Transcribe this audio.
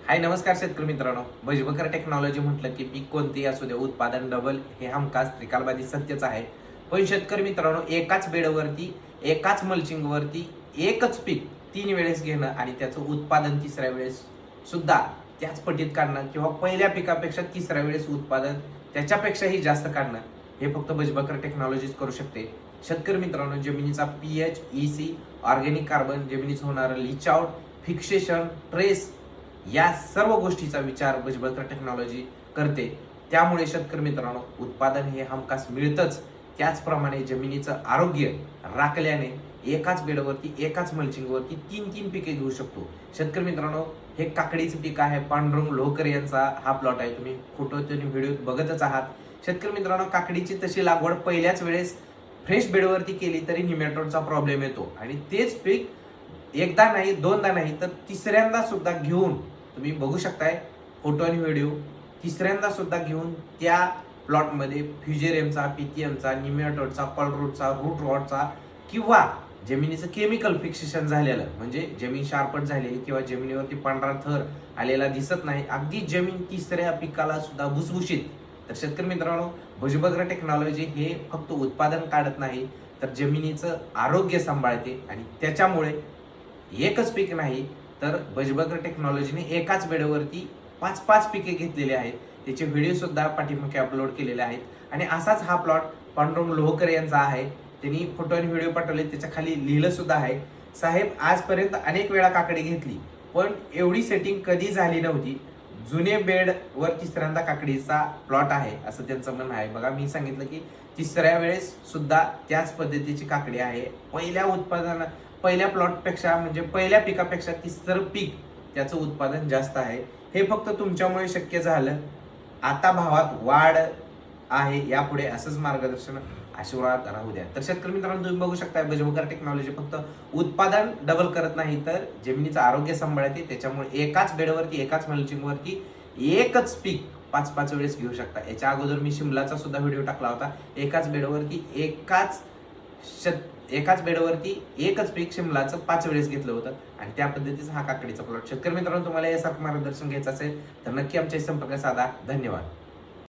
हाय नमस्कार शेतकरी मित्रांनो. भुजबळ टेक्नॉलॉजी म्हटलं की पीक कोणतेही असू दे उत्पादन डबल हे हमखास त्रिकालबाधी सत्यच आहे. पण शेतकरी मित्रांनो, एकाच बेडवरती एकाच मल्चिंगवरती एकच पीक 3 वेळेस घेणं आणि त्याचं उत्पादन तिसऱ्या वेळेस सुद्धा त्याच पटीत काढणं किंवा पहिल्या पिकापेक्षा तिसऱ्या वेळेस उत्पादन त्याच्यापेक्षाही जास्त काढणं हे फक्त भुजबळ टेक्नॉलॉजीच करू शकते. शेतकरी मित्रांनो, जमिनीचा पीएच, ईसी, ऑर्गॅनिक कार्बन, जमिनीचं होणारं लीच आउट, फिक्सेशन, ट्रेस या सर्व गोष्टीचा विचार भुजबळ टेक्नॉलॉजी करते. त्यामुळे शेतकरी मित्रांनो, उत्पादन हे हमखास मिळतच. त्याचप्रमाणे जमिनीचं आरोग्य राखल्याने एकाच बेडवरती एकाच मल्चिंगवरती 3 पिके घेऊ शकतो. शेतकरी मित्रांनो, हे काकडीचं पीक आहे. पांडुरंग लोहकर यांचा हा प्लॉट आहे. तुम्ही फोटो आणि व्हिडिओ बघतच आहात. शेतकरी मित्रांनो, काकडीची तशी लागवड पहिल्याच वेळेस फ्रेश बेडवरती केली तरी निमॅटोडचा प्रॉब्लेम येतो आणि तेच पीक एकदा नाही दोनदा नाही तर तिसऱ्यांदा सुद्धा घेऊन तुम्ही बघू शकताय फोटो आणि व्हिडिओ. तिसऱ्यांदा सुद्धा घेऊन त्या प्लॉटमध्ये फ्युजेरियमचा, पीथीएमचा, निमॅटोडचा, कॉलरूटचा, रूट रॉटचा किंवा जमिनीचं केमिकल फिक्सेशन झालेलं म्हणजे जमीन शार्पट झालेली किंवा जमिनीवरती पांढरा थर आलेला दिसत नाही, अगदी जमीन तिसऱ्या पिकाला सुद्धा भुसभुशीत. तर शेतकरी मित्रांनो, भुजबळ टेक्नॉलॉजी हे फक्त उत्पादन काढत नाही तर जमिनीचं आरोग्य सांभाळते आणि त्याच्यामुळे एकच पीक नाही तर भुजबळ टेक्नॉलॉजीने एकाच बेडवरती 5 पिके घेतलेली आहेत. त्याचे व्हिडिओ सुद्धा पाठीमागे अपलोड केलेले आहेत आणि असाच हा प्लॉट पांडुरंग लोहकर यांचा आहे. त्यांनी फोटो आणि व्हिडिओ पाठवले, त्याच्या खाली लिहिलं सुद्धा आहे, साहेब आजपर्यंत अनेक वेळा काकडी घेतली पण एवढी सेटिंग कधी झाली नव्हती. जुने बेडवर तिसऱ्यांदा काकडीचा प्लॉट आहे असं त्यांचं म्हणणं आहे. बघा, मी सांगितलं की तिसऱ्या वेळेस सुद्धा त्याच पद्धतीची काकडी आहे. पहिल्या प्लॉटपेक्षा म्हणजे पहिल्या पिकापेक्षा तिसरं पीक त्याचं उत्पादन जास्त आहे. हे फक्त तुमच्यामुळे शक्य झालं. आता भावात वाढ आहे, यापुढे असंच मार्गदर्शन आशीर्वाद राहू द्या. तर शेतकरी मित्रांनो, तुम्ही बघू शकता भुजबळ टेक्नॉलॉजी फक्त उत्पादन डबल करत नाही तर जमिनीचं आरोग्य सांभाळते. त्याच्यामुळे एकाच बेडवरती एकाच मल्चिंगवरती एकच पीक 5 वेळेस घेऊ शकता. याच्या अगोदर मी शिमलाचा सुद्धा व्हिडिओ टाकला होता. एकाच बेडवरती एकच पीक शिमलाचं 5 वेळेस घेतलं होतं आणि त्या पद्धतीचा हा काकडीचा प्लॉट. शेतकरी मित्रांनो, तुम्हाला यासारखं मार्गदर्शन घ्यायचं असेल तर नक्की आमच्याशी संपर्क साधा. धन्यवाद.